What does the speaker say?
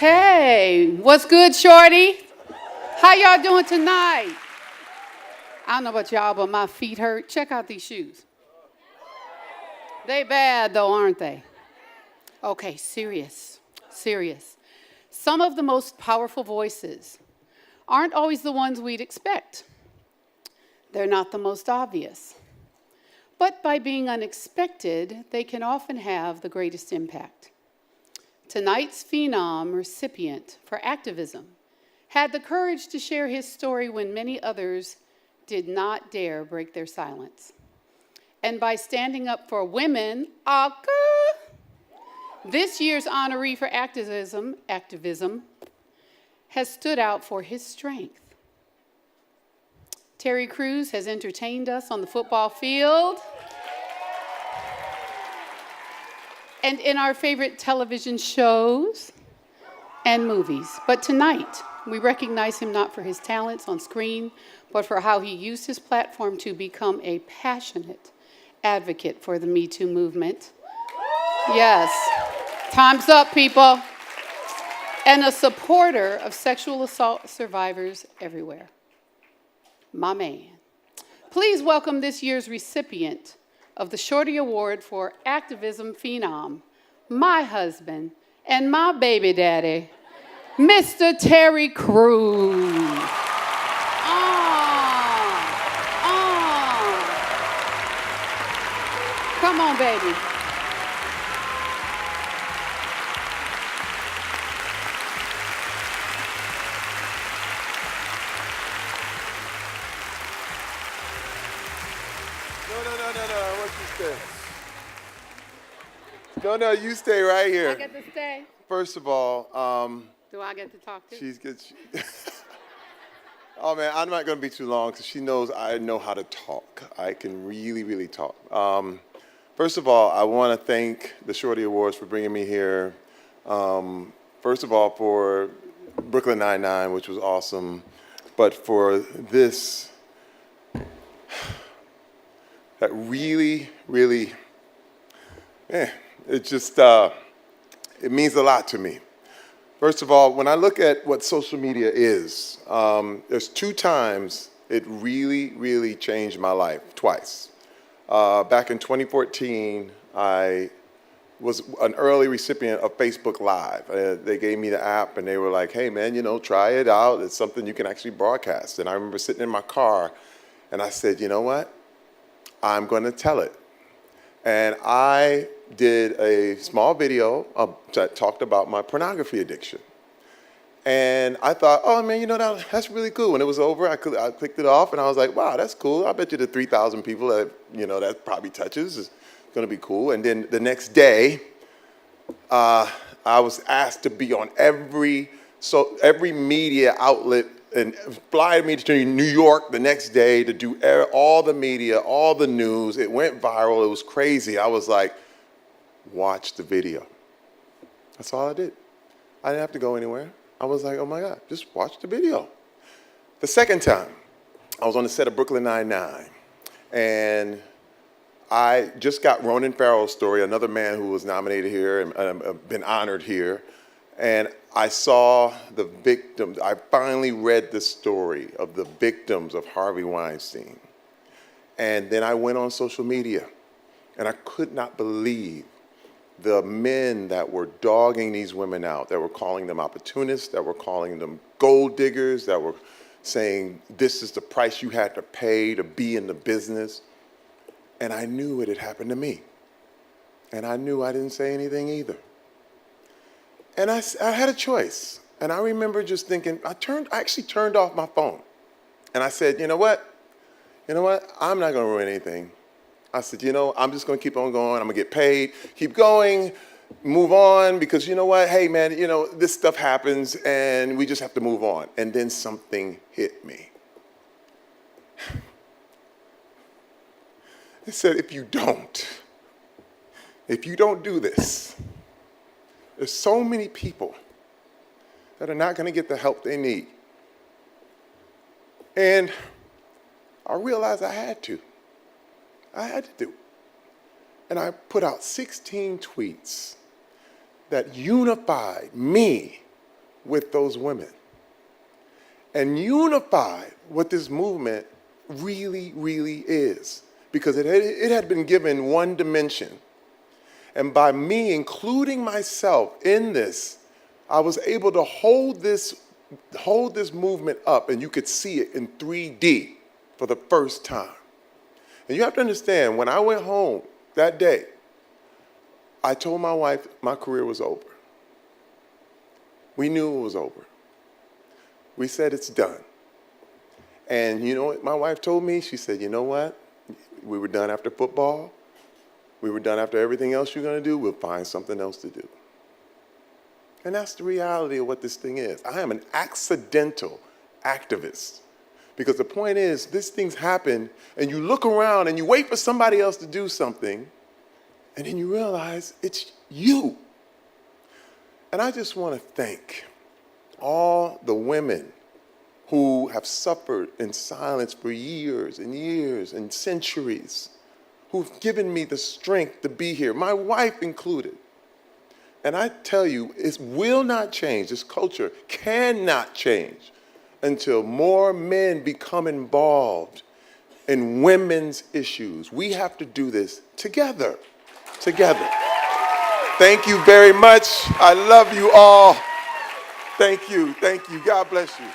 Hey, what's good, Shorty? How y'all doing tonight? I don't know about y'all, but my feet hurt. Check out these shoes. They bad though, aren't they? Okay, serious. Some of the most powerful voices aren't always the ones we'd expect. They're not the most obvious. But by being unexpected, they can often have the greatest impact. Tonight's Phenom recipient for Activism had the courage to share his story when many others did not dare break their silence. And by standing up for women, this year's honoree for activism has stood out for his strength. Terry Crews has entertained us on the football field and in our favorite television shows and movies. But tonight, we recognize him not for his talents on screen, but for how he used his platform to become a passionate advocate for the Me Too movement. Yes, time's up, people. And a supporter of sexual assault survivors everywhere. My man. Please welcome this year's recipient of the Shorty Award for Activism Phenom, my husband and my baby daddy, Mr. Terry Crews. Come on, baby. No. What you say? No, you stay right here. I get to stay? First of all, Do I get to talk too? she's good. Oh man, I'm not going to be too long because she knows I know how to talk. I can really talk. First of all, I want to thank the Shorty Awards for bringing me here. First of all, for Brooklyn Nine-Nine, which was awesome, but for this, that really, it just, it means a lot to me. First of all, when I look at what social media is, there's two times it really changed my life, twice. Back in 2014, I was an early recipient of Facebook Live. They gave me the app and they were like, hey man, try it out. It's something you can actually broadcast. And I remember sitting in my car and I said, you know what? I'm going to tell it. And I did a small video that talked about my pornography addiction. And I thought, oh man, that's really cool. When it was over, I clicked it off and I was like, wow, that's cool. I bet you the 3,000 people that, that probably touches is going to be cool. And then the next day, I was asked to be on every media outlet and fly me to New York the next day to do all the media, all the news. It went viral. It was crazy. I was like, watch the video. That's all I did. I didn't have to go anywhere. I was like, oh my God, just watch the video. The second time, I was on the set of Brooklyn Nine-Nine, and I just got Ronan Farrow's story, another man who was nominated here and been honored here, and I saw the victims. I finally read the story of the victims of Harvey Weinstein. And then I went on social media, and I could not believe the men that were dogging these women out, that were calling them opportunists, that were calling them gold diggers, that were saying this is the price you had to pay to be in the business. And I knew it had happened to me. And I knew I didn't say anything either. And I had a choice. And I remember just thinking, I actually turned off my phone. And I said, you know what? I'm not going to ruin anything. I said, I'm just going to keep on going. I'm going to get paid, keep going, move on, because you know what? Hey, man, this stuff happens, and we just have to move on. And then something hit me. It said, if you don't do this, there's so many people that are not going to get the help they need. And I realized I had to. I had to do it. And I put out 16 tweets that unified me with those women and unify what this movement really, really is. Because it had been given one dimension. And by me including myself in this, I was able to hold this movement up, and you could see it in 3D for the first time. And you have to understand, when I went home that day, I told my wife my career was over. We knew it was over. We said it's done. And you know what my wife told me? She said, you know what? We were done after football. We were done after everything else you're going to do. We'll find something else to do. And that's the reality of what this thing is. I am an accidental activist. Because the point is, these things happen, and you look around and you wait for somebody else to do something, and then you realize it's you. And I just want to thank all the women who have suffered in silence for years and years and centuries, who've given me the strength to be here, my wife included. And I tell you, it will not change. This culture cannot change until more men become involved in women's issues. We have to do this together. Together. Thank you very much. I love you all. Thank you. Thank you. God bless you.